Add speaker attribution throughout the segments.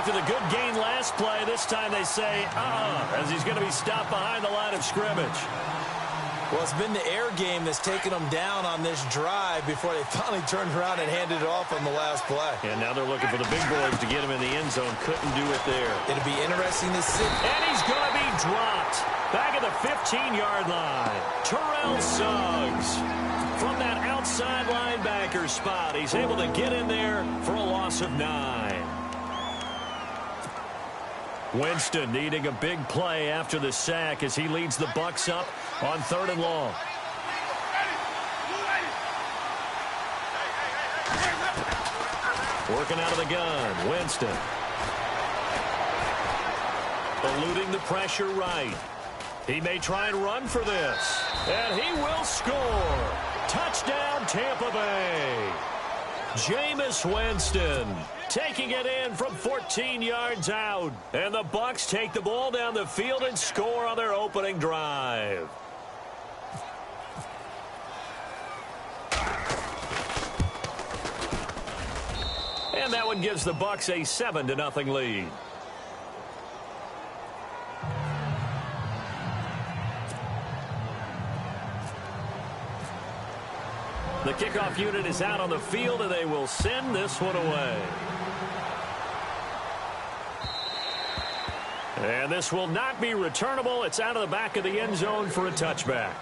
Speaker 1: after the good gain last play, this time they say, as he's going to be stopped behind the line of scrimmage.
Speaker 2: Well, it's been the air game that's taken them down on this drive before they finally turned around and handed it off on the last play.
Speaker 1: And now they're looking for the big boys to get him in the end zone. Couldn't do it there.
Speaker 2: It'll be interesting to see.
Speaker 1: And he's going to be dropped. Back at the 15-yard line. Terrell Suggs. From that outside linebacker spot, he's able to get in there for a loss of 9. Winston needing a big play after the sack as he leads the Bucs up on 3rd and long. Working out of the gun, Winston. Eluding the pressure right. He may try and run for this. And he will score. Touchdown, Tampa Bay. Jameis Winston taking it in from 14 yards out. And the Bucs take the ball down the field and score on their opening drive. And that one gives the Bucs a 7-0 lead. The kickoff unit is out on the field, and they will send this one away. And this will not be returnable. It's out of the back of the end zone for a touchback.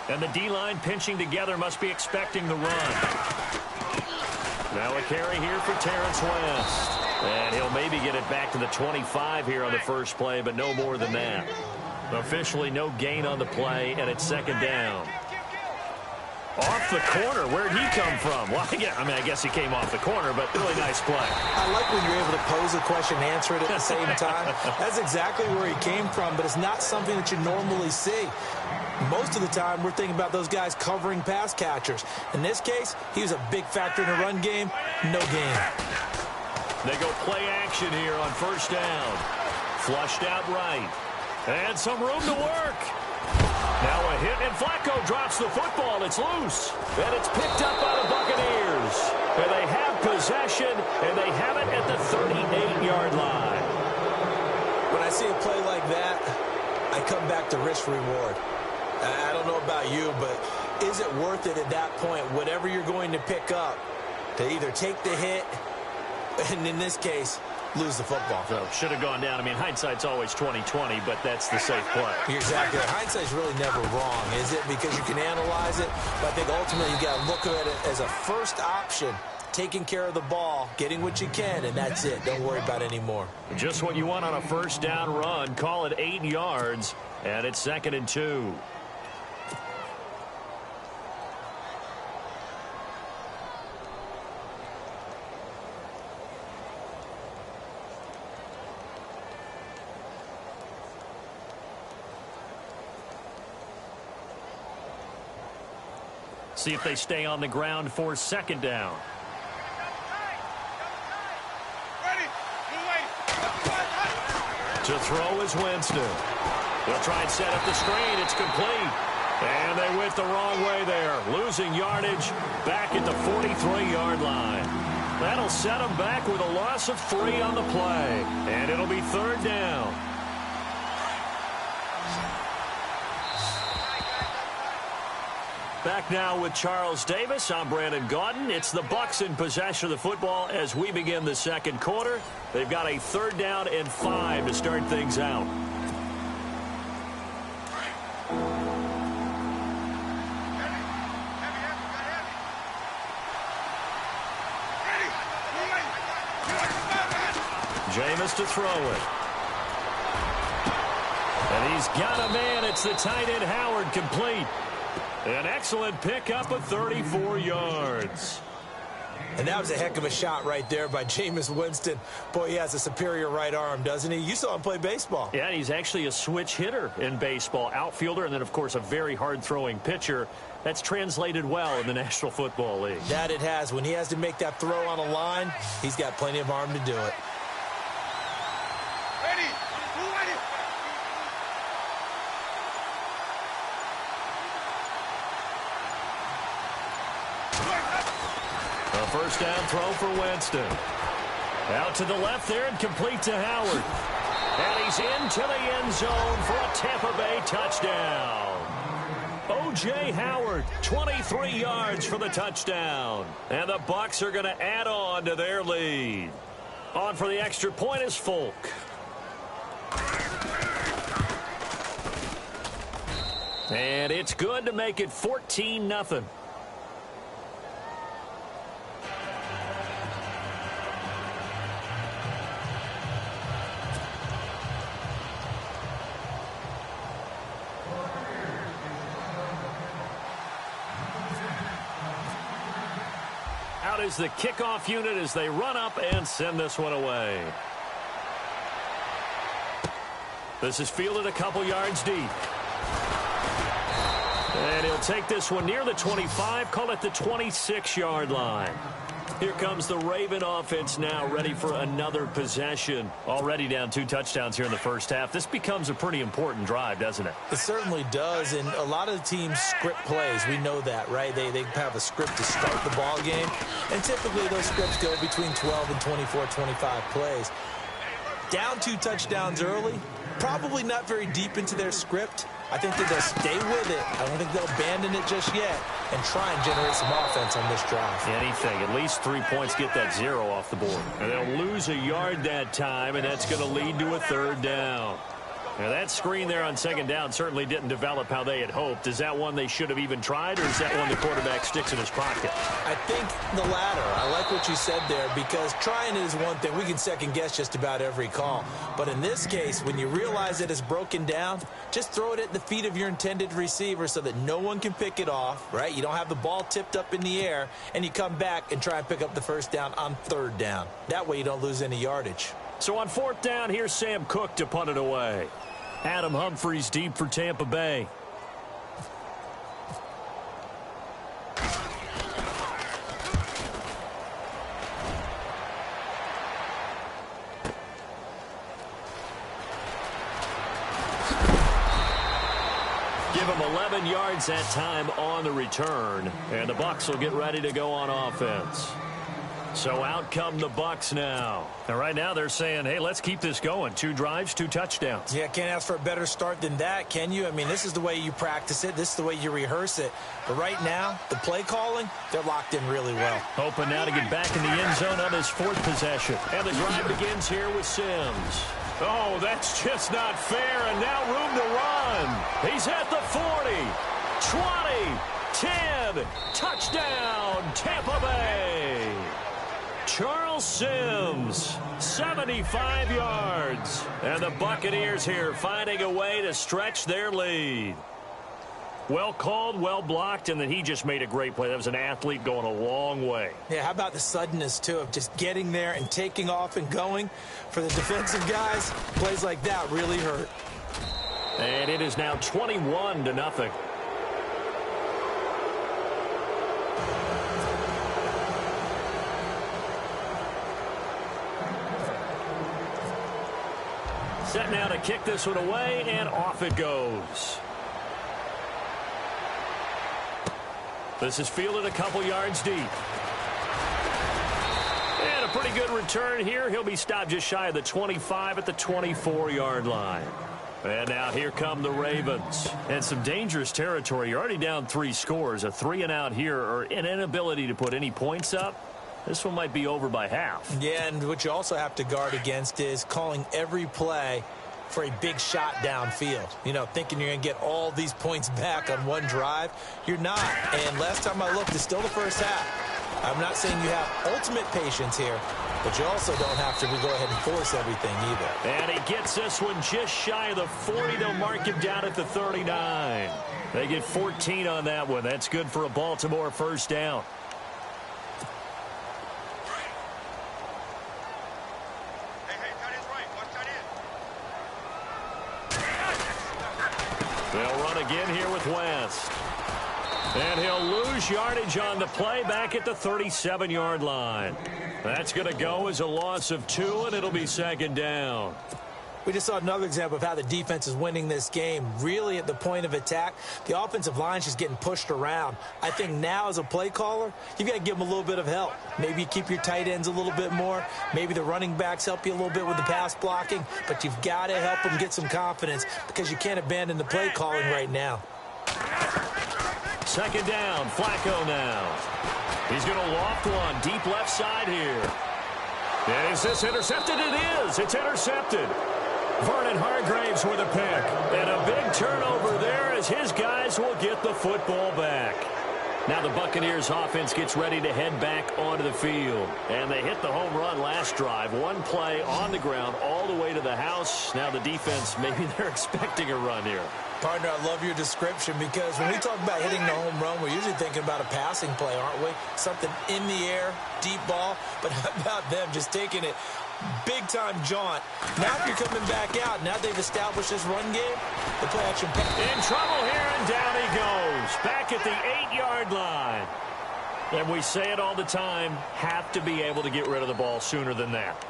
Speaker 1: And the D-line pinching together must be expecting the run. Now a carry here for Terrence West. And he'll maybe get it back to the 25 here on the first play, but no more than that. Officially no gain on the play, and it's 2nd down. Off the corner. Where'd he come from? Well, I guess he came off the corner, but really nice play.
Speaker 2: I like when you're able to pose a question and answer it at the same time. That's exactly where he came from, but it's not something that you normally see. Most of the time, we're thinking about those guys covering pass catchers. In this case, he was a big factor in the run game. No gain.
Speaker 1: They go play action here on 1st down. Flushed out right. And some room to work. Now a hit, and Flacco drops the football. It's loose. And it's picked up by the Buccaneers. And they have possession, and they have it at the 38-yard line.
Speaker 2: When I see a play like that, I come back to risk-reward. I don't know about you, but is it worth it at that point, whatever you're going to pick up, to either take the hit, and in this case, lose the football?
Speaker 1: So should have gone down. I mean, hindsight's always 20/20, but that's the safe play.
Speaker 2: You're exactly right. Hindsight's really never wrong, is it? Because you can analyze it, but I think ultimately you got to look at it as a first option, taking care of the ball, getting what you can, and that's it. Don't worry about it anymore.
Speaker 1: Just what you want on a 1st down run. Call it 8 yards, and it's 2nd and 2. See if they stay on the ground for 2nd down. To throw is Winston. They'll try and set up the screen. It's complete. And they went the wrong way there. Losing yardage back at the 43-yard line. That'll set them back with a loss of 3 on the play. And it'll be 3rd down. Back now with Charles Davis. I'm Brandon Gaudin. It's the Bucs in possession of the football as we begin the 2nd quarter. They've got a 3rd down and 5 to start things out. Jameis to throw it. And he's got a man. It's the tight end Howard, complete. An excellent pickup of 34 yards.
Speaker 2: And that was a heck of a shot right there by Jameis Winston. Boy, he has a superior right arm, doesn't he? You saw him play baseball.
Speaker 1: Yeah, he's actually a switch hitter in baseball. Outfielder, and then, of course, a very hard-throwing pitcher. That's translated well in the National Football League.
Speaker 2: That it has. When he has to make that throw on a line, he's got plenty of arm to do it.
Speaker 1: first down throw for Winston. Out to the left there and complete to Howard. And he's into the end zone for a Tampa Bay touchdown. O.J. Howard, 23 yards for the touchdown. And the Bucs are going to add on to their lead. On for the extra point is Folk. And it's good to make it 14-0. Out is the kickoff unit as they run up and send this one away. This is fielded a couple yards deep. And he'll take this one near the 25, call it the 26-yard line. Here comes the Raven offense now, ready for another possession. Already down 2 touchdowns here in the first half. This becomes a pretty important drive, doesn't it?
Speaker 2: It certainly does, and a lot of the teams script plays. We know that, right? They have a script to start the ball game, and typically those scripts go between 12 and 24, 25 plays. Down 2 touchdowns early, probably not very deep into their script. I think that they'll stay with it. I don't think they'll abandon it just yet and try and generate some offense on this drive.
Speaker 1: Anything. At least 3 points, get that 0 off the board. And they'll lose a yard that time, and that's going to lead to a 3rd down. Now, that screen there on 2nd down certainly didn't develop how they had hoped. Is that one they should have even tried, or is that one the quarterback sticks in his pocket?
Speaker 2: I think the latter. I like what you said there, because trying it is one thing. We can second-guess just about every call. But in this case, when you realize it is broken down, just throw it at the feet of your intended receiver so that no one can pick it off, right? You don't have the ball tipped up in the air, and you come back and try and pick up the 1st down on 3rd down. That way you don't lose any yardage.
Speaker 1: So on 4th down, here's Sam Cook to punt it away. Adam Humphries deep for Tampa Bay. Give him 11 yards that time on the return, and the Bucs will get ready to go on offense. So out come the Bucs now. And right now they're saying, hey, let's keep this going. 2 drives, 2 touchdowns.
Speaker 2: Yeah, can't ask for a better start than that, can you? I mean, this is the way you practice it. This is the way you rehearse it. But right now, the play calling, they're locked in really well.
Speaker 1: Hoping now to get back in the end zone on his 4th possession. And the drive begins here with Sims. Oh, that's just not fair. And now room to run. He's at the 40, 20, 10, touchdown, Tampa Bay. Charles Sims, 75 yards. And the Buccaneers here finding a way to stretch their lead. Well called, well blocked, and then he just made a great play. That was an athlete going a long way.
Speaker 2: Yeah, how about the suddenness, too, of just getting there and taking off and going? For the defensive guys, plays like that really hurt.
Speaker 1: And it is now 21-0. Set now to kick this one away, and off it goes. This is fielded a couple yards deep. And a pretty good return here. He'll be stopped just shy of the 25 at the 24-yard line. And now here come the Ravens. And some dangerous territory. You're already down 3 scores. A 3-and-out here, or an inability to put any points up. This one might be over by half.
Speaker 2: Yeah, and what you also have to guard against is calling every play for a big shot downfield. You know, thinking you're going to get all these points back on one drive. You're not. And last time I looked, it's still the first half. I'm not saying you have ultimate patience here, but you also don't have to go ahead and force everything either.
Speaker 1: And he gets this one just shy of the 40. They'll mark him down at the 39. They get 14 on that one. That's good for a Baltimore first down. They'll run again here with West. And he'll lose yardage on the play back at the 37-yard line. That's going to go as a loss of 2, and it'll be 2nd down.
Speaker 2: We just saw another example of how the defense is winning this game. Really at the point of attack, the offensive line is just getting pushed around. I think now as a play caller, you've got to give them a little bit of help. Maybe you keep your tight ends a little bit more. Maybe the running backs help you a little bit with the pass blocking. But you've got to help them get some confidence because you can't abandon the play calling right now.
Speaker 1: Second down, Flacco now. He's going to loft one deep left side here. Is this intercepted? It is. It's intercepted. Vernon Hargreaves with a pick. And a big turnover there as his guys will get the football back. Now the Buccaneers offense gets ready to head back onto the field. And they hit the home run last drive. One play on the ground all the way to the house. Now the defense, maybe they're expecting a run here.
Speaker 2: Partner, I love your description because when we talk about hitting the home run, we're usually thinking about a passing play, aren't we? Something in the air, deep ball. But how about them just taking it big-time jaunt? Now if you're coming back out, now they've established this run game, the play-action pass.
Speaker 1: In trouble here, and down he goes. Back at the 8-yard line. And we say it all the time, have to be able to get rid of the ball sooner than that.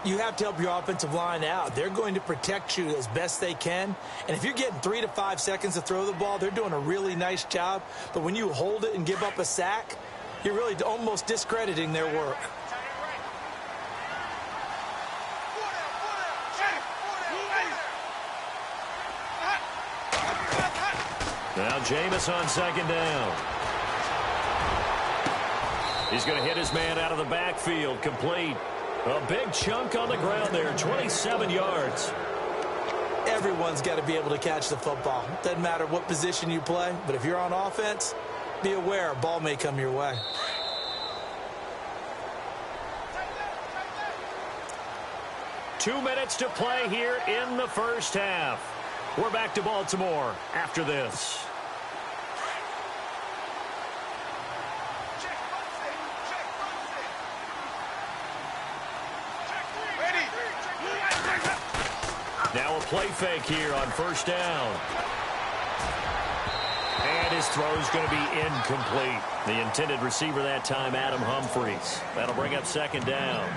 Speaker 2: You have to help your offensive line out. They're going to protect you as best they can. And if you're getting 3 to 5 seconds to throw the ball, they're doing a really nice job. But when you hold it and give up a sack, you're really almost discrediting their work.
Speaker 1: Now Jameis on second down. He's going to hit his man out of the backfield, complete. A big chunk on the ground there, 27 yards.
Speaker 2: Everyone's got to be able to catch the football. Doesn't matter what position you play, but if you're on offense, be aware a ball may come your way.
Speaker 1: Two minutes to play here in the first half. We're back to Baltimore after this. Now a play fake here on first down. And his throw is going to be incomplete. The intended receiver that time, Adam Humphries. That'll bring up second down.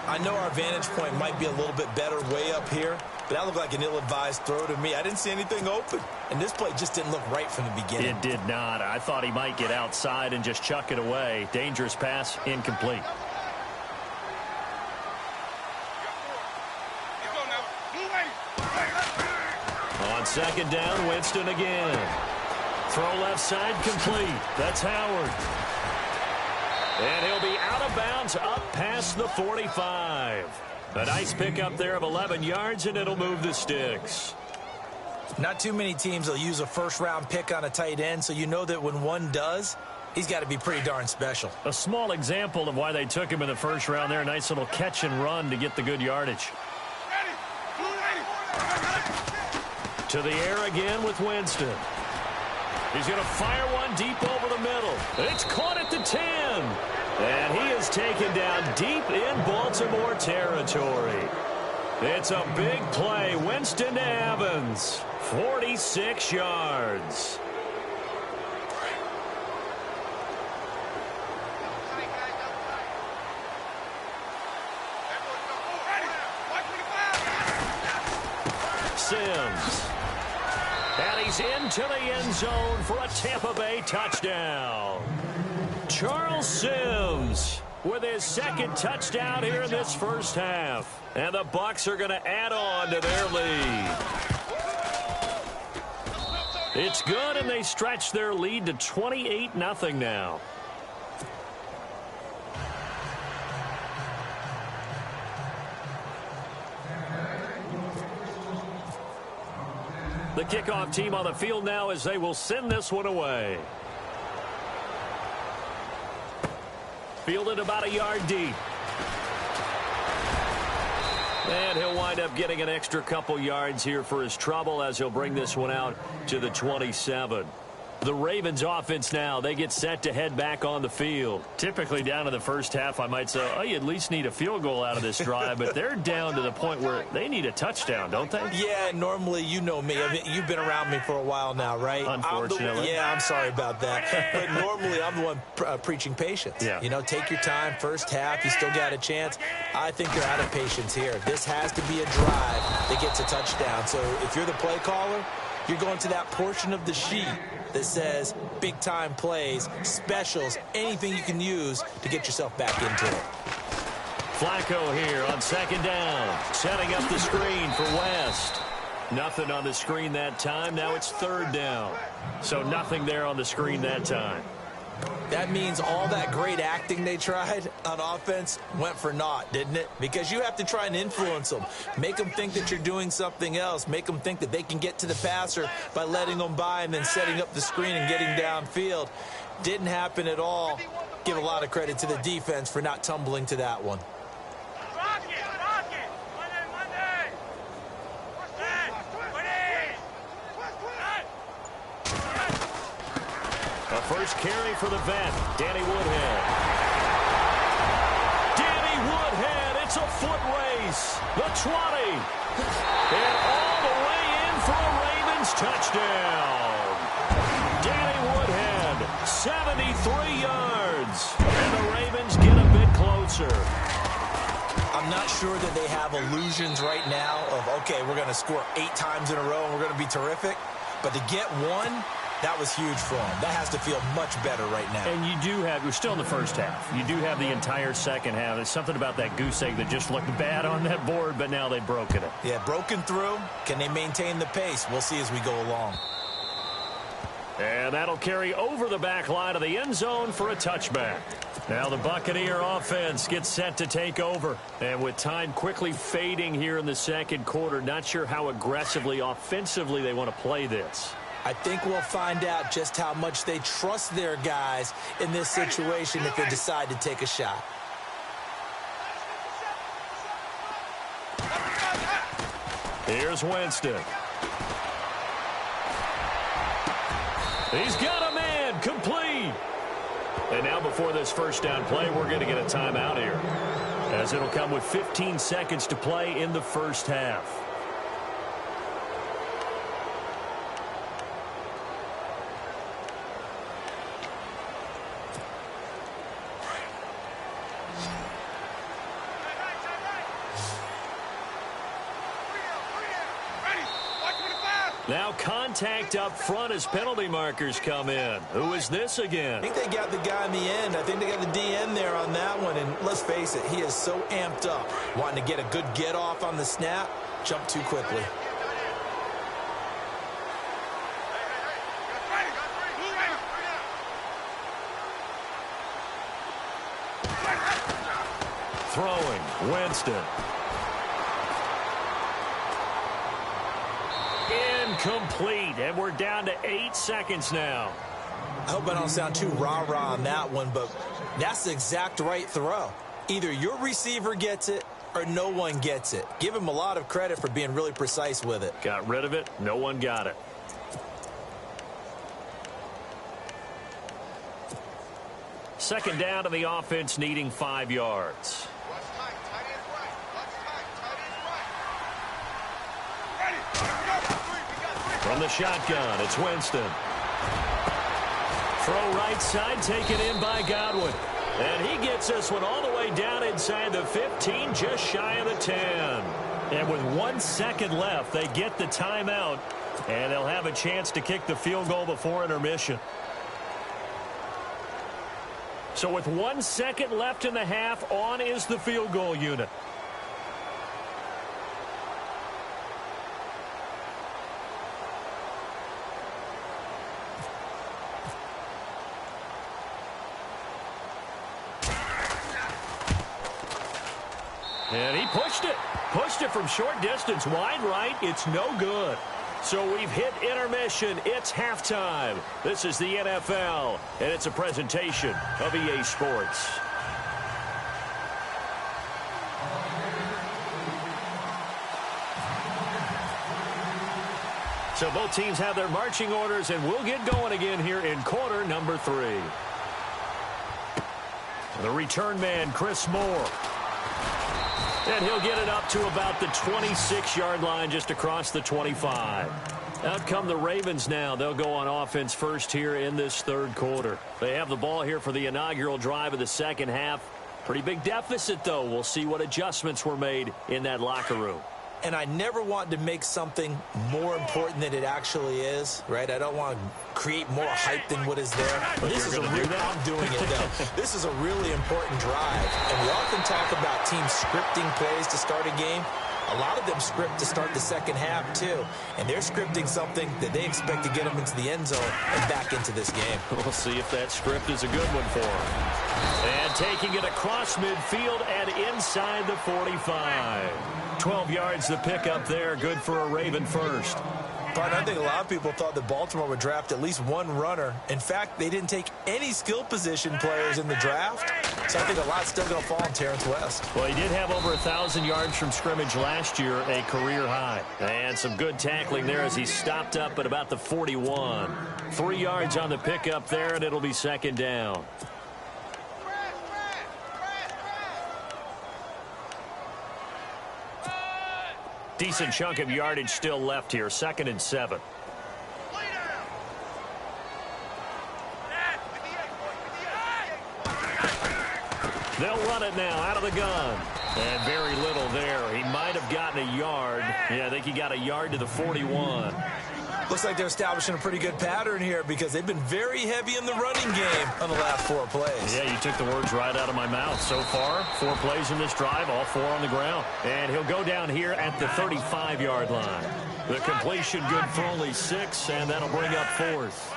Speaker 2: I know our vantage point might be a little bit better way up here, but that looked like an ill-advised throw to me. I didn't see anything open, and this play just didn't look right from the beginning.
Speaker 1: It did not. I thought he might get outside and just chuck it away. Dangerous pass, incomplete. On second down, Winston again. Throw left side, complete. That's Howard. And he'll be out of bounds up past the 45. A nice pickup there of 11 yards, and it'll move the sticks.
Speaker 2: Not too many teams will use a first-round pick on a tight end, so you know that when one does, he's got to be pretty darn special.
Speaker 1: A small example of why they took him in the first round there. A nice little catch and run to get the good yardage. To the air again with Winston. He's going to fire one deep over the middle. It's caught at the 10. And he is taken down deep in Baltimore territory. It's a big play. Winston to Evans. 46 yards. Sims. And he's into the end zone for a Tampa Bay touchdown. Charles Sims with his second touchdown here in this first half. And the Bucs are going to add on to their lead. It's good, and they stretch their lead to 28-0 now. The kickoff team on the field now as they will send this one away. Fielded about a yard deep. And he'll wind up getting an extra couple yards here for his trouble as he'll bring this one out to the 27. The Ravens offense now, they get set to head back on the field. Typically down in the first half, I might say, oh, you at least need a field goal out of this drive, but they're down to the point where they need a touchdown, don't they?
Speaker 2: Yeah, normally, you know me. I mean, you've been around me for a while now, right?
Speaker 1: Unfortunately.
Speaker 2: I'm sorry about that. But normally, I'm the one preaching patience.
Speaker 1: Yeah.
Speaker 2: You know, take your time. First half, you still got a chance. I think they're out of patience here. This has to be a drive that gets a touchdown. So if you're the play caller, you're going to that portion of the sheet that says big-time plays, specials, anything you can use to get yourself back into it.
Speaker 1: Flacco here on second down, setting up the screen for West. Nothing on the screen that time. Now it's third down. So nothing there on the screen that time.
Speaker 2: That means all that great acting they tried on offense went for naught, didn't it? Because you have to try and influence them. Make them think that you're doing something else. Make them think that they can get to the passer by letting them by and then setting up the screen and getting downfield. Didn't happen at all. Give a lot of credit to the defense for not tumbling to that one.
Speaker 1: A first carry for the vet, Danny Woodhead. Danny Woodhead, it's a foot race. The 20. And all the way in for a Ravens touchdown. Danny Woodhead, 73 yards. And the Ravens get a bit closer.
Speaker 2: I'm not sure that they have illusions right now of, okay, we're going to score 8 times in a row and we're going to be terrific. But to get one, that was huge for them. That has to feel much better right now.
Speaker 1: And you do have, we're still in the first half. You do have the entire second half. There's something about that goose egg that just looked bad on that board, but now they've broken it.
Speaker 2: Yeah, broken through. Can they maintain the pace? We'll see as we go along.
Speaker 1: And that'll carry over the back line of the end zone for a touchback. Now the Buccaneer offense gets set to take over. And with time quickly fading here in the second quarter, not sure how aggressively, offensively they want to play this.
Speaker 2: I think we'll find out just how much they trust their guys in this situation if they decide to take a shot.
Speaker 1: Here's Winston. He's got a man, complete. And now before this first down play, we're going to get a timeout here, as it'll come with 15 seconds to play in the first half. Now contact up front as penalty markers come in. Who is this again?
Speaker 2: I think they got the guy in the end. I think they got the DN there on that one. And let's face it, he is so amped up, wanting to get a good get off on the snap, jump too quickly.
Speaker 1: Throwing, Winston. Incomplete, and we're down to 8 seconds now.
Speaker 2: I hope I don't sound too rah-rah on that one, but that's the exact right throw. Either your receiver gets it or no one gets it. Give him a lot of credit for being really precise with it.
Speaker 1: Got rid of it. No one got it. Second down to the offense, needing 5 yards. From the shotgun, it's Winston. Throw right side, taken in by Godwin. And he gets this one all the way down inside the 15, just shy of the 10. And with 1 second left, they get the timeout, and they'll have a chance to kick the field goal before intermission. So with 1 second left in the half, on is the field goal unit. And he pushed it from short distance, wide right. It's no good. So we've hit intermission. It's halftime. This is the NFL, and it's a presentation of EA Sports. So both teams have their marching orders, and we'll get going again here in quarter number 3. The return man, Chris Moore. And he'll get it up to about the 26-yard line, just across the 25. Out come the Ravens now. They'll go on offense first here in this third quarter. They have the ball here for the inaugural drive of the second half. Pretty big deficit, though. We'll see what adjustments were made in that locker room.
Speaker 2: And I never want to make something more important than it actually is, right? I don't want to create more hype than what is there. But this is I'm doing it, though. This is a really important drive. And we often talk about teams scripting plays to start a game. A lot of them script to start the second half, too. And they're scripting something that they expect to get them into the end zone and back into this game.
Speaker 1: We'll see if that script is a good one for them. And taking it across midfield and inside the 45. 12 yards the pickup there. Good for a Raven first.
Speaker 2: But I think a lot of people thought that Baltimore would draft at least one runner. In fact, they didn't take any skill position players in the draft. So I think a lot's still going to fall on Terrence West.
Speaker 1: Well, he did have over 1,000 yards from scrimmage last year, a career high. And some good tackling there as he stopped up at about the 41. 3 yards on the pickup there, and it'll be second down. Decent chunk of yardage still left here. 2nd and 7. They'll run it now out of the gun. And very little there. He might have gotten a yard. Yeah, I think he got a yard to the 41.
Speaker 2: Looks like they're establishing a pretty good pattern here because they've been very heavy in the running game on the last 4 plays.
Speaker 1: Yeah, you took the words right out of my mouth. So far, 4 plays in this drive, all 4 on the ground. And he'll go down here at the 35-yard line. The completion good for only 6, and that'll bring up 4th.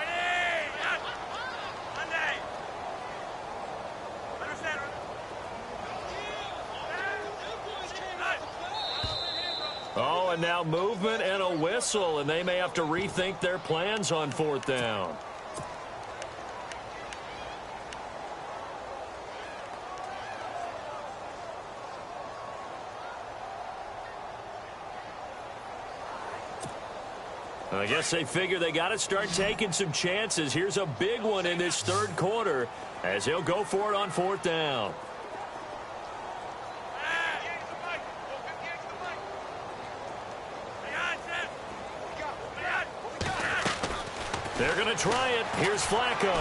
Speaker 1: Oh, and now movement and a whistle, and they may have to rethink their plans on 4th down. I guess they figure they got to start taking some chances. Here's a big one in this third quarter as he'll go for it on 4th down. They're going to try it. Here's Flacco.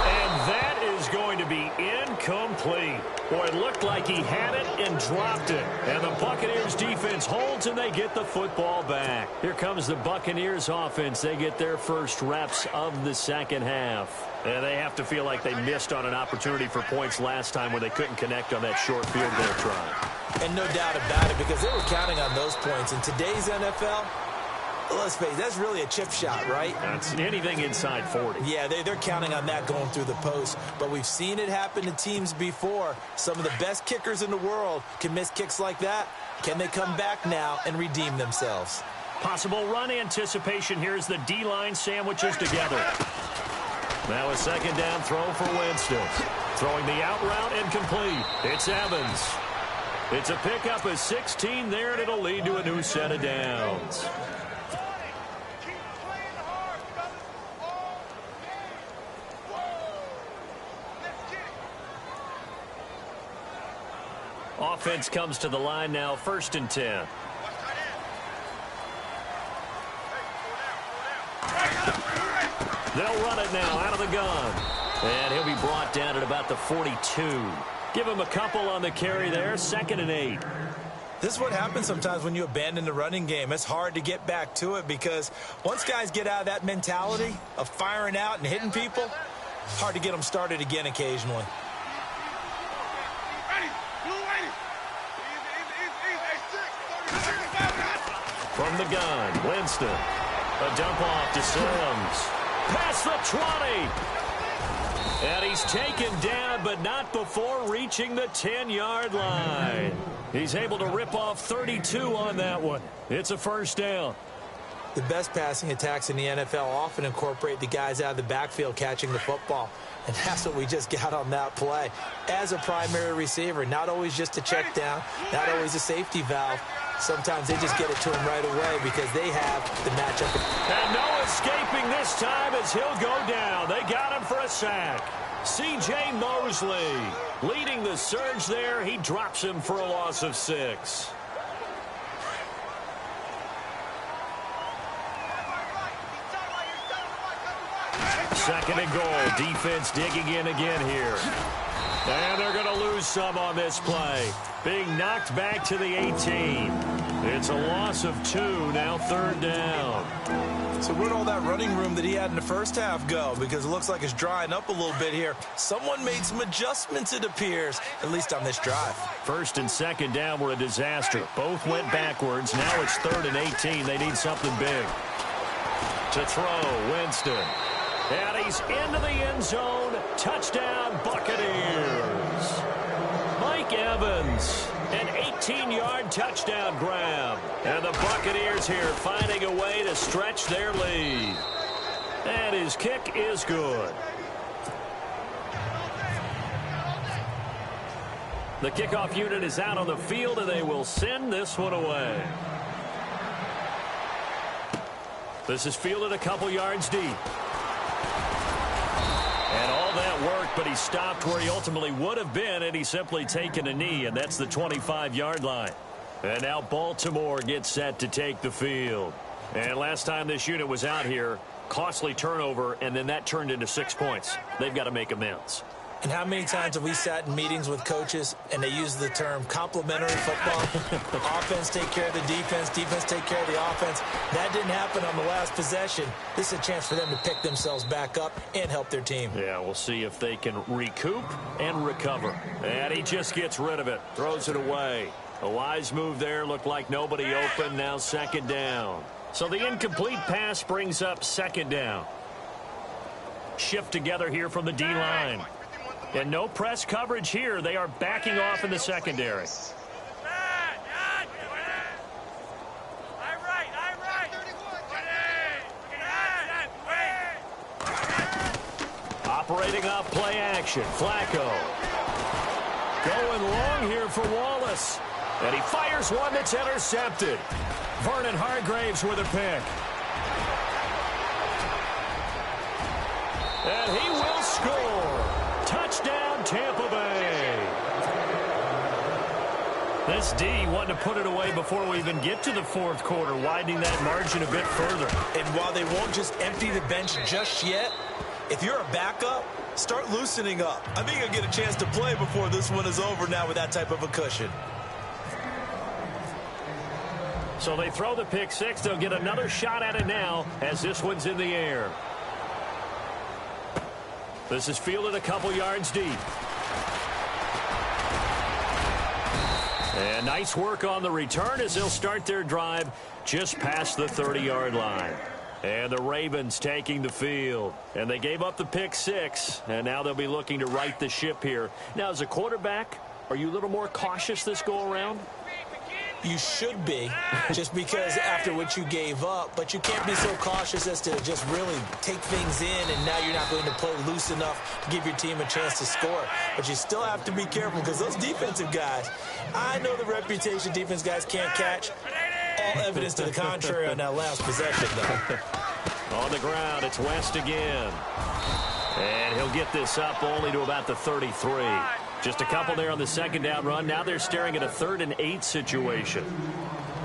Speaker 1: And that is going to be incomplete. Boy, it looked like he had it and dropped it. And the Buccaneers defense holds and they get the football back. Here comes the Buccaneers offense. They get their first reps of the second half. And they have to feel like they missed on an opportunity for points last time when they couldn't connect on that short field goal try.
Speaker 2: And no doubt about it because they were counting on those points. In today's NFL, let's face it, that's really a chip shot, right?
Speaker 1: That's anything inside 40.
Speaker 2: Yeah, they're counting on that going through the post. But we've seen it happen to teams before. Some of the best kickers in the world can miss kicks like that. Can they come back now and redeem themselves?
Speaker 1: Possible run anticipation here as the D-line sandwiches together. Now a second down throw for Winston. Throwing the out route and complete. It's Evans. It's a pickup of 16 there, and it'll lead to a new set of downs. Offense comes to the line now, 1st and 10. They'll run it now out of the gun. And he'll be brought down at about the 42. Give him a couple on the carry there, 2nd and 8.
Speaker 2: This is what happens sometimes when you abandon the running game. It's hard to get back to it because once guys get out of that mentality of firing out and hitting people, hard to get them started again occasionally.
Speaker 1: From the gun, Winston. A dump off to Sims. Past the 20. And he's taken down, but not before reaching the 10-yard line. He's able to rip off 32 on that one. It's a 1st down.
Speaker 2: The best passing attacks in the NFL often incorporate the guys out of the backfield catching the football. And that's what we just got on that play. As a primary receiver, not always just a check down, not always a safety valve. Sometimes they just get it to him right away because they have the matchup.
Speaker 1: And no escaping this time as he'll go down. They got him for a sack. C.J. Mosley leading the surge there. He drops him for a loss of 6. Second and goal. Defense digging in again here. And they're going to lose some on this play. Being knocked back to the 18. It's a loss of 2, now third down.
Speaker 2: So where'd all that running room that he had in the first half go? Because it looks like it's drying up a little bit here. Someone made some adjustments, it appears, at least on this drive.
Speaker 1: First and second down were a disaster. Both went backwards. Now it's third and 18. They need something big. To throw, Winston. And he's into the end zone. Touchdown, Buccaneers. Mike Evans, an 18-yard touchdown grab. And the Buccaneers here finding a way to stretch their lead. And his kick is good. The kickoff unit is out on the field, and they will send this one away. This is fielded a couple yards deep. And all that worked, but he stopped where he ultimately would have been, and he's simply taken a knee, and that's the 25-yard line. And now Baltimore gets set to take the field. And last time this unit was out here, costly turnover, and then that turned into 6 points. They've got to make amends.
Speaker 2: And how many times have we sat in meetings with coaches and they use the term complementary football? Offense take care of the defense, defense take care of the offense. That didn't happen on the last possession. This is a chance for them to pick themselves back up and help their team.
Speaker 1: Yeah, we'll see if they can recoup and recover. And he just gets rid of it, throws it away. A wise move there, looked like nobody open, now second down. So the incomplete pass brings up second down. Shift together here from the D-line. And no press coverage here. They are backing off in the secondary. Operating off play action. Flacco. Going long here for Wallace. And he fires one that's intercepted. Vernon Hargraves with a pick. And he will score. Touchdown, Tampa Bay. This D wanted to put it away before we even get to the fourth quarter, widening that margin a bit further.
Speaker 2: And while they won't just empty the bench just yet, if you're a backup, start loosening up. I think you'll get a chance to play before this one is over now with that type of a cushion.
Speaker 1: So they throw the pick six. They'll get another shot at it now as this one's in the air. This is fielded a couple yards deep. And nice work on the return as they'll start their drive just past the 30-yard line. And the Ravens taking the field. And they gave up the pick six, and now they'll be looking to right the ship here. Now, as a quarterback, are you a little more cautious this go-around?
Speaker 2: You should be, just because after what you gave up, but you can't be so cautious as to just really take things in, and now you're not going to play loose enough to give your team a chance to score. But you still have to be careful because those defensive guys, I know the reputation defense guys can't catch. All evidence to the contrary on that last possession, though.
Speaker 1: On the ground, it's West again. And he'll get this up only to about the 33. Just a couple there on the second down run. Now they're staring at a 3rd and 8 situation.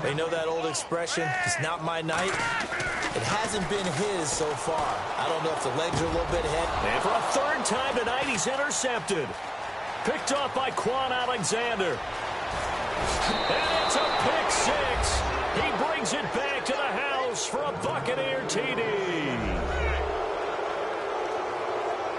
Speaker 2: They know that old expression, it's not my night. It hasn't been his so far. I don't know if the legs are a little bit ahead.
Speaker 1: And for a third time tonight, he's intercepted. Picked off by Quan Alexander. And it's a pick six. He brings it back to the house for a Buccaneer TD.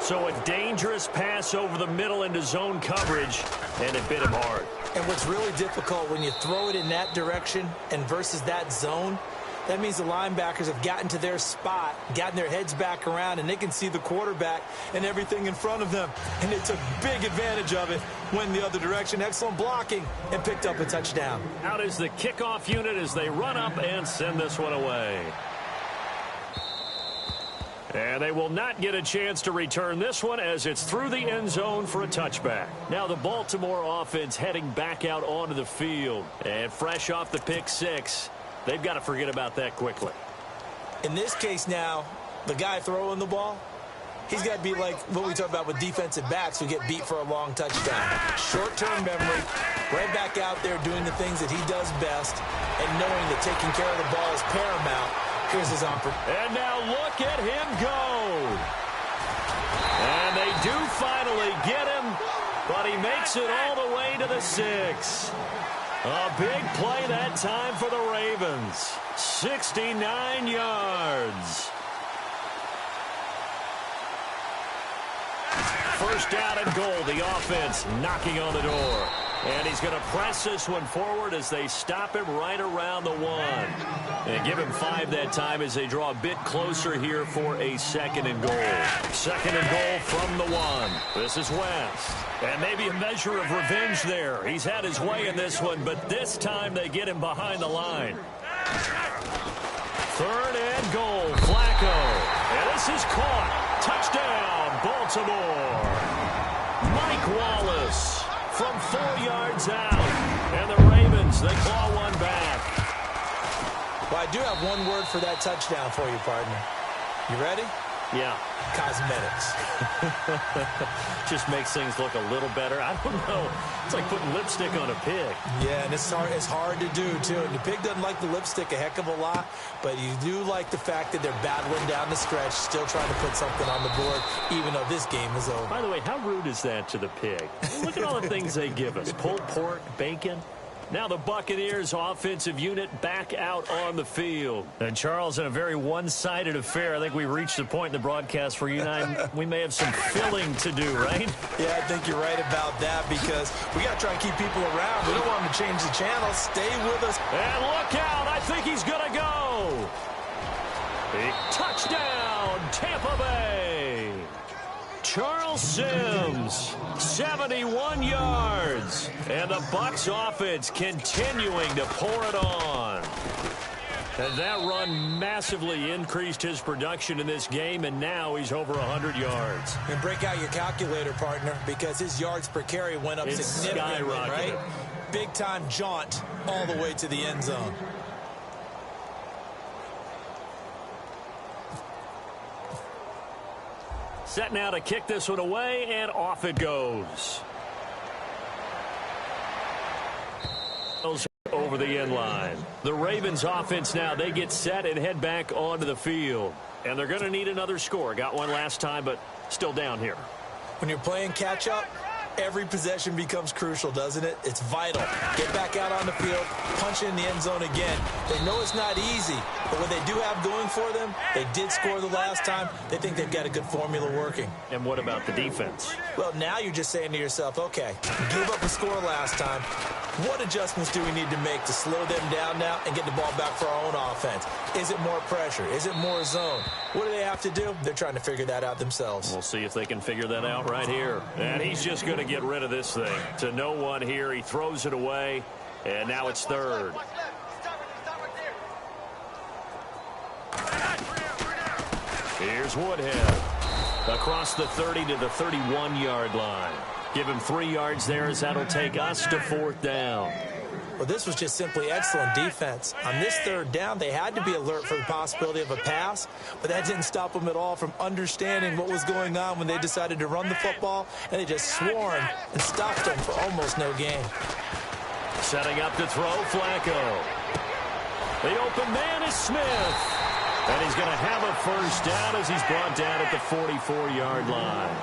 Speaker 1: So a dangerous pass over the middle into zone coverage, and it bit him hard.
Speaker 2: And what's really difficult when you throw it in that direction and versus that zone, that means the linebackers have gotten to their spot, gotten their heads back around, and they can see the quarterback and everything in front of them. And they took big advantage of it, went the other direction. Excellent blocking, and picked up a touchdown.
Speaker 1: Out is the kickoff unit as they run up and send this one away. And they will not get a chance to return this one as it's through the end zone for a touchback. Now the Baltimore offense heading back out onto the field. And fresh off the pick six, they've got to forget about that quickly.
Speaker 2: In this case now, the guy throwing the ball, he's got to be like what we talk about with defensive backs who get beat for a long touchdown. Short-term memory, right back out there doing the things that he does best, and knowing that taking care of the ball is paramount. Here's his opportunity.
Speaker 1: And now look at him go. And they do finally get him, but he makes it all the way to the 6. A big play that time for the Ravens. 69 yards. First down and goal. The offense knocking on the door. And he's going to press this one forward as they stop him right around the 1. And give him 5 that time as they draw a bit closer here for a second and goal. Second and goal from the 1. This is West. And maybe a measure of revenge there. He's had his way in this one, but this time they get him behind the line. Third and goal. Flacco. And this is caught. Touchdown, Baltimore. Mike Wallace from 4 yards out. And the Ravens, they claw one back.
Speaker 2: Well, I do have one word for that touchdown for you, partner. You ready?
Speaker 1: Yeah.
Speaker 2: Cosmetics.
Speaker 1: Just makes things look a little better. I don't know. It's like putting lipstick on a pig.
Speaker 2: Yeah, and it's hard to do, too. And the pig doesn't like the lipstick a heck of a lot, but you do like the fact that they're battling down the stretch, still trying to put something on the board, even though this game is over.
Speaker 1: By the way, how rude is that to the pig? Look at all the things they give us. Pulled pork, bacon. Now the Buccaneers offensive unit back out on the field. And Charles, in a very one-sided affair, I think we reached the point in the broadcast where you and I, we may have some filling to do, right?
Speaker 2: Yeah, I think you're right about that because we got to try and keep people around. We don't want them to change the channel. Stay with us.
Speaker 1: And look out. I think he's going to go. Big touchdown, Tampa Bay. Charles Sims, 71 yards. And the Bucs offense continuing to pour it on. And that run massively increased his production in this game, and now he's over 100 yards.
Speaker 2: And break out your calculator, partner, because his yards per carry went up significantly, right? Big-time jaunt all the way to the end zone.
Speaker 1: Set now to kick this one away, and off it goes. Over the end line. The Ravens offense now, they get set and head back onto the field. And they're going to need another score. Got one last time, but still down here.
Speaker 2: When you're playing catch-up, every possession becomes crucial, doesn't it? It's vital. Get back out on the field, punch in the end zone again. They know it's not easy, but what they do have going for them, they did score the last time. They think they've got a good formula working.
Speaker 1: And what about the defense?
Speaker 2: Well, now you're just saying to yourself, okay, gave up a score last time. What adjustments do we need to make to slow them down now and get the ball back for our own offense? Is it more pressure? Is it more zone? What do they have to do? They're trying to figure that out themselves.
Speaker 1: We'll see if they can figure that out right here. And he's just going to get rid of this thing. To no one here. He throws it away. And now it's third. Here's Woodhead. Across the 30 to the 31-yard line. Give him 3 yards there as that'll take us to fourth down.
Speaker 2: Well, this was just simply excellent defense. On this third down, they had to be alert for the possibility of a pass, but that didn't stop them at all from understanding what was going on when they decided to run the football, and they just swarmed and stopped them for almost no gain.
Speaker 1: Setting up to throw, Flacco. The open man is Smith. And he's going to have a first down as he's brought down at the 44-yard line.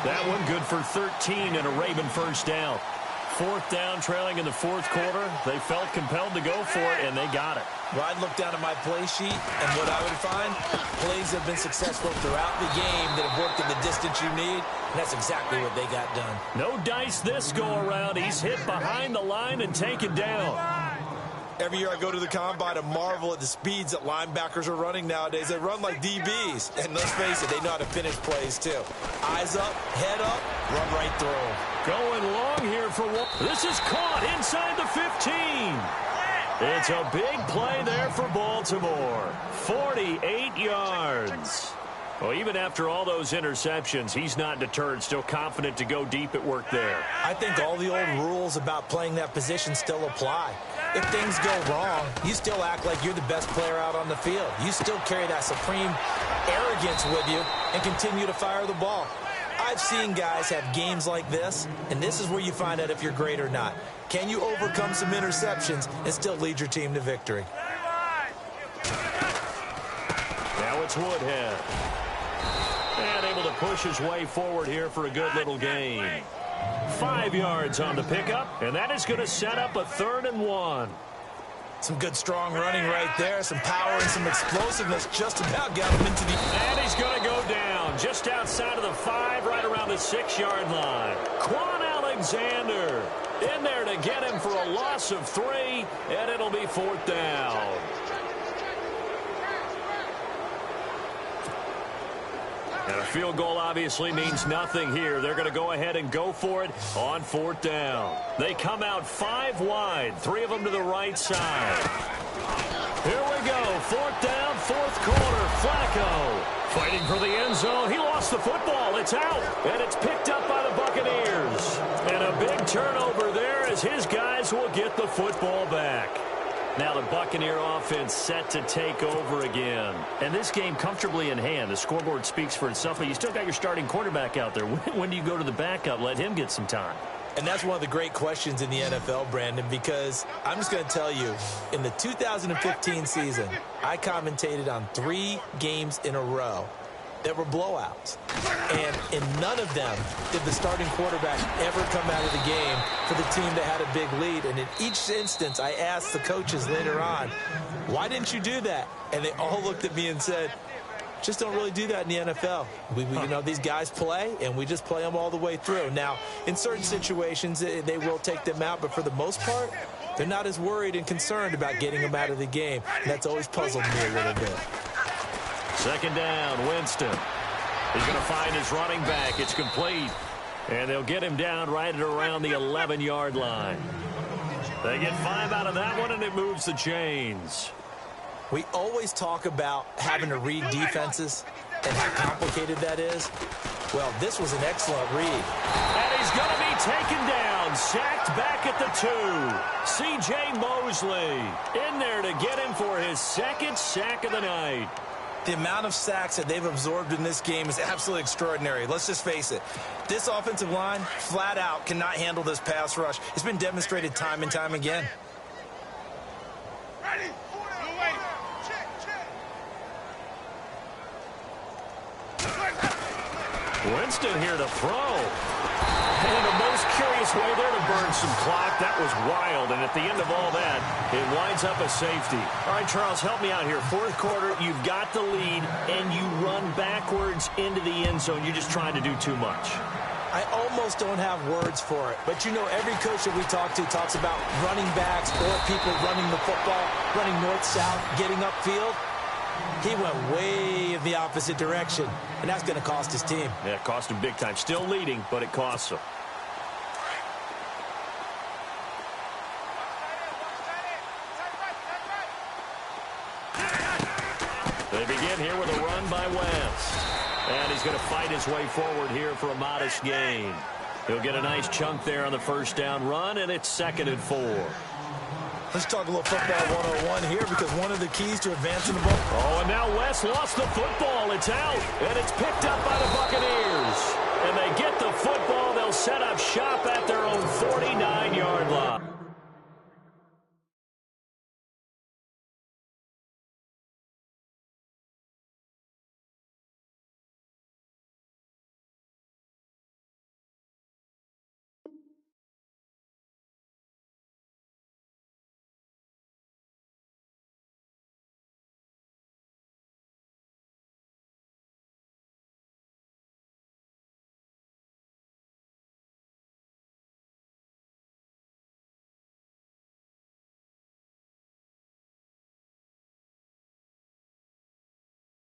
Speaker 1: That one good for 13 and a Raven first down. Fourth down, trailing in the fourth quarter. They felt compelled to go for it, and they got it.
Speaker 2: Well, I'd look down at my play sheet, and what I would find, plays have been successful throughout the game that have worked in the distance you need, and that's exactly what they got done.
Speaker 1: No dice this go-around. He's hit behind the line and taken down.
Speaker 2: Every year I go to the combine and marvel at the speeds that linebackers are running nowadays. They run like DBs. And let's face it, they know how to finish plays too. Eyes up, head up, run right through them.
Speaker 1: Going long here for one. This is caught inside the 15. It's a big play there for Baltimore. 48 yards. Well, even after all those interceptions, he's not deterred, still confident to go deep at work there.
Speaker 2: I think all the old rules about playing that position still apply. If things go wrong, you still act like you're the best player out on the field. You still carry that supreme arrogance with you and continue to fire the ball. I've seen guys have games like this, and this is where you find out if you're great or not. Can you overcome some interceptions and still lead your team to victory?
Speaker 1: Now it's Woodhead. And able to push his way forward here for a good little gain. 5 yards on the pickup, and that is going to set up a 3rd and 1.
Speaker 2: Some good strong running right there, some power and some explosiveness just about got him into the...
Speaker 1: And he's going to go down just outside of the 5, right around the 6-yard line. Quan Alexander in there to get him for a loss of 3, and it'll be 4th down. And a field goal obviously means nothing here. They're going to go ahead and go for it on 4th down. They come out 5 wide, 3 of them to the right side. Here we go, 4th down, 4th quarter. Flacco fighting for the end zone. He lost the football. It's out, and it's picked up by the Buccaneers. And a big turnover there as his guys will get the football back. Now the Buccaneer offense set to take over again. And this game comfortably in hand. The scoreboard speaks for itself, but you still got your starting quarterback out there. When do you go to the backup? Let him get some time.
Speaker 2: And that's one of the great questions in the NFL, Brandon, because I'm just going to tell you, in the 2015 season, I commentated on 3 games in a row that were blowouts. And in none of them did the starting quarterback ever come out of the game for the team that had a big lead. And in each instance, I asked the coaches later on, why didn't you do that? And they all looked at me and said, just don't really do that in the NFL. You know, these guys play, and we just play them all the way through. Now, in certain situations, they will take them out, but for the most part, they're not as worried and concerned about getting them out of the game. And that's always puzzled me a little bit.
Speaker 1: 2nd down, Winston. He's going to find his running back. It's complete. And they'll get him down right at around the 11-yard line. They get 5 out of that one, and it moves the chains.
Speaker 2: We always talk about having to read defenses and how complicated that is. Well, this was an excellent read.
Speaker 1: And he's going to be taken down, sacked back at the 2. C.J. Mosley in there to get him for his 2nd sack of the night.
Speaker 2: The amount of sacks that they've absorbed in this game is absolutely extraordinary. Let's just face it. This offensive line, flat out, cannot handle this pass rush. It's been demonstrated time and time again.
Speaker 3: Ready?
Speaker 1: Winston here to throw. And the most curious way there to burn some clock. That was wild. And at the end of all that, it winds up a safety. All right, Charles, help me out here. 4th quarter, you've got the lead, and you run backwards into the end zone. You're just trying to do too much.
Speaker 2: I almost don't have words for it. But, you know, every coach that we talk to talks about running backs or people running the football, running north-south, getting upfield. He went way in the opposite direction, and that's going to cost his team.
Speaker 1: Yeah, it cost him big time. Still leading, but it costs him. They begin here with a run by Wentz. And he's going to fight his way forward here for a modest gain. He'll get a nice chunk there on the 1st down run, and it's 2nd and 4.
Speaker 2: Let's talk a little football 101 here, because one of the keys to advancing the ball.
Speaker 1: Oh, and now West lost the football. It's out, and it's picked up by the Buccaneers. And they get the football. They'll set up shop at their own 49-yard line.